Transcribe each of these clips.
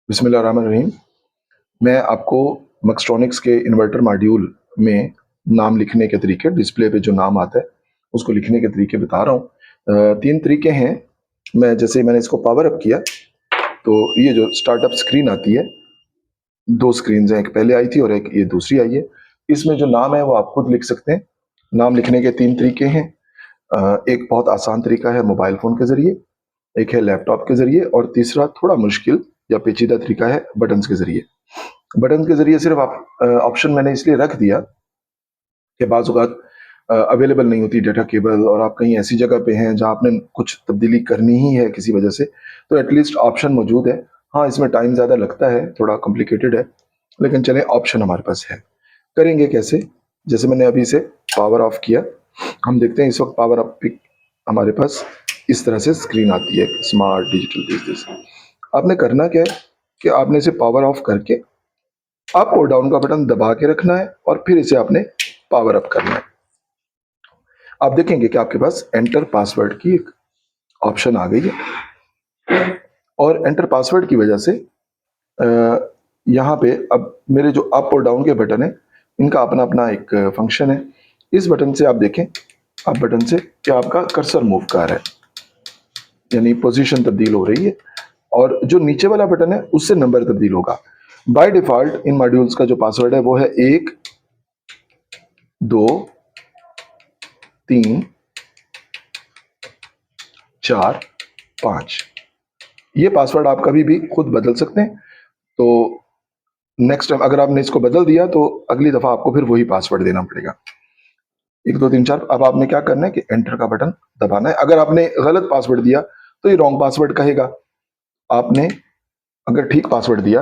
बिस्मिल्लाहिर्रहमानिर्रहीम। मैं आपको मैक्सट्रॉनिक्स के इन्वर्टर मॉड्यूल में नाम लिखने के तरीके, डिस्प्ले पे जो नाम आता है उसको लिखने के तरीके बता रहा हूँ। 3 तरीके हैं। मैंने इसको पावर अप किया तो ये जो स्टार्टअप स्क्रीन आती है, 2 स्क्रीन्स हैं, एक पहले आई थी और एक ये दूसरी आई है। इसमें जो नाम है वो आप खुद लिख सकते हैं। नाम लिखने के 3 तरीके हैं। एक बहुत आसान तरीका है मोबाइल फ़ोन के ज़रिए, एक है लैपटॉप के ज़रिए और तीसरा थोड़ा मुश्किल या पेचीदा तरीका है बटन्स के ज़रिए। बटन के ज़रिए सिर्फ आप ऑप्शन मैंने इसलिए रख दिया कि बाज़ औक़ात अवेलेबल नहीं होती डाटा केबल और आप कहीं ऐसी जगह पे हैं जहाँ आपने कुछ तब्दीली करनी ही है किसी वजह से, तो एटलीस्ट ऑप्शन मौजूद है। हाँ, इसमें टाइम ज़्यादा लगता है, थोड़ा कॉम्प्लिकेटेड है, लेकिन चलें ऑप्शन हमारे पास है। करेंगे कैसे? जैसे मैंने अभी इसे पावर ऑफ किया, हम देखते हैं इस वक्त पावर अप पे हमारे पास इस तरह से स्क्रीन आती है, स्मार्ट डिजिटल दिस। आपने करना क्या है कि आपने इसे पावर ऑफ करके अप और डाउन का बटन दबा के रखना है और फिर इसे आपने पावर अप करना है। आप देखेंगे कि आपके पास एंटर पासवर्ड की एक ऑप्शन आ गई है और एंटर पासवर्ड की वजह से यहाँ पे अब मेरे जो अप और डाउन के बटन है इनका अपना अपना एक फंक्शन है। इस बटन से आप देखें, अप बटन से कि आपका कर्सर मूव कर रहा है, यानी पोजीशन तब्दील हो रही है और जो नीचे वाला बटन है उससे नंबर तब्दील होगा। बाय डिफॉल्ट इन मॉड्यूल्स का जो पासवर्ड है वो है 1 2 3 4 5। ये पासवर्ड आप कभी भी खुद बदल सकते हैं। तो नेक्स्ट टाइम अगर आपने इसको बदल दिया तो अगली दफा आपको फिर वही पासवर्ड देना पड़ेगा। 1 2 3 4। अब आपने क्या करना है कि एंटर का बटन दबाना है। अगर आपने गलत पासवर्ड दिया तो ये रॉन्ग पासवर्ड कहेगा। आपने अगर ठीक पासवर्ड दिया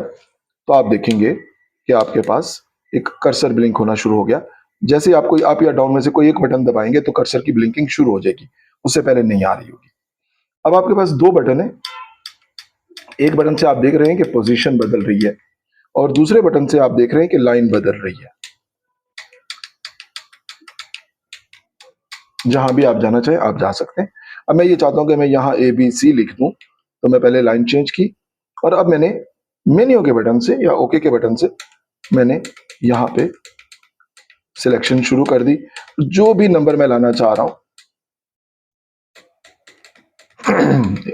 तो आप देखेंगे कि आपके पास एक कर्सर ब्लिंक होना शुरू हो गया। जैसे ही आपको अप या डाउन में से कोई एक बटन दबाएंगे तो कर्सर की ब्लिंकिंग शुरू हो जाएगी, उससे पहले नहीं आ रही होगी। अब आपके पास 2 बटन है। एक बटन से आप देख रहे हैं कि पोजीशन बदल रही है और दूसरे बटन से आप देख रहे हैं कि लाइन बदल रही है। जहां भी आप जाना चाहें आप जा सकते हैं। अब मैं ये चाहता हूं कि मैं यहाँ ABC लिख दूं, तो मैं पहले लाइन चेंज की और अब मैंने मेन्यू के बटन से या ओके के बटन से मैंने यहाँ पे सिलेक्शन शुरू कर दी। जो भी नंबर मैं लाना चाह रहा हूं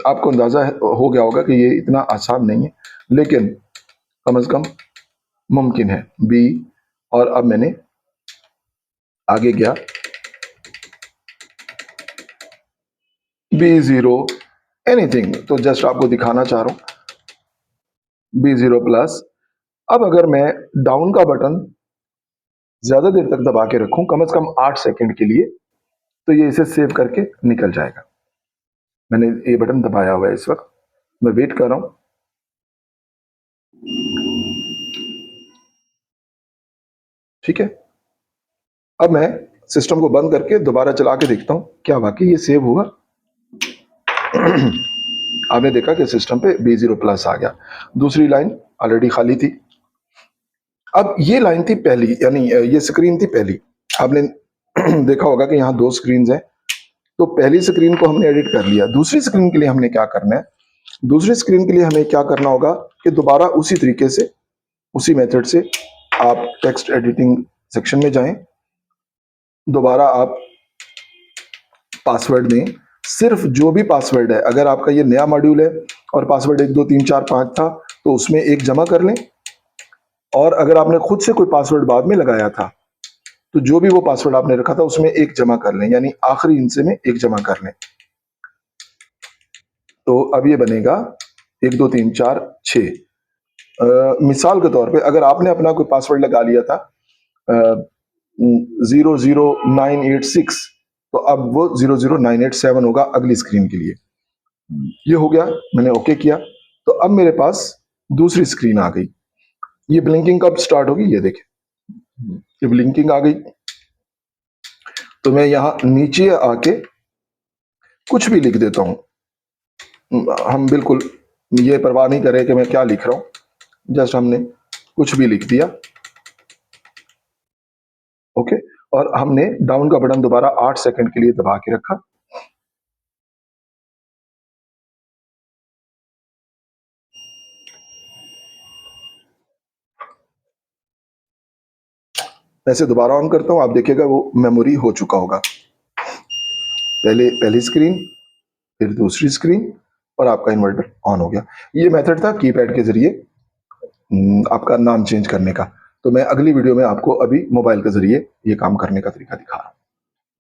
आपको अंदाजा हो गया होगा कि ये इतना आसान नहीं है, लेकिन कम से कम मुमकिन है। बी और अब मैंने आगे गया B0 एनीथिंग, तो जस्ट आपको दिखाना चाह रहा हूं B0 प्लस। अब अगर मैं डाउन का बटन ज्यादा देर तक दबा के रखूं, कम से कम 8 सेकंड के लिए, तो ये इसे सेव करके निकल जाएगा। मैंने ये बटन दबाया हुआ है, इस वक्त मैं वेट कर रहा हूं। ठीक है, अब मैं सिस्टम को बंद करके दोबारा चला के देखता हूं क्या वाकई ये सेव हुआ। आपने देखा कि सिस्टम पे B0 प्लस आ गया। दूसरी लाइन ऑलरेडी खाली थी। अब ये लाइन थी पहली, यानी ये स्क्रीन थी पहली। आपने देखा होगा कि यहाँ 2 स्क्रीन हैं, तो पहली स्क्रीन को हमने एडिट कर लिया। दूसरी स्क्रीन के लिए हमने क्या करना है, दूसरी स्क्रीन के लिए हमें क्या करना होगा कि दोबारा उसी तरीके से, उसी मेथड से आप टेक्स्ट एडिटिंग सेक्शन में जाएं। दोबारा आप पासवर्ड में सिर्फ जो भी पासवर्ड है, अगर आपका ये नया मॉड्यूल है और पासवर्ड 1 2 3 4 5 था तो उसमें एक जमा कर लें, और अगर आपने खुद से कोई पासवर्ड बाद में लगाया था तो जो भी वो पासवर्ड आपने रखा था उसमें एक जमा कर लें, यानी आखिरी हिस्से में एक जमा कर लें। तो अब ये बनेगा 1 2 3 4 6। मिसाल के तौर पे अगर आपने अपना कोई पासवर्ड लगा लिया था 00986, तो अब वो 00987 होगा अगली स्क्रीन के लिए। ये हो गया, मैंने ओके किया, तो अब मेरे पास दूसरी स्क्रीन आ गई। ये ब्लिंकिंग कब स्टार्ट होगी, ये देखें, ये ब्लिंकिंग आ गई। तो मैं यहाँ नीचे आके कुछ भी लिख देता हूँ। हम बिल्कुल ये परवाह नहीं करें कि मैं क्या लिख रहा हूँ, जस्ट हमने कुछ भी लिख दिया। ओके, और हमने डाउन का बटन दोबारा 8 सेकंड के लिए दबा के रखा। मैं इसे दोबारा ऑन करता हूँ, आप देखिएगा वो मेमोरी हो चुका होगा। पहली स्क्रीन, फिर दूसरी स्क्रीन और आपका इन्वर्टर ऑन हो गया। ये मेथड था कीपैड के ज़रिए आपका नाम चेंज करने का। तो मैं अगली वीडियो में आपको अभी मोबाइल के ज़रिए ये काम करने का तरीका दिखा रहा हूँ।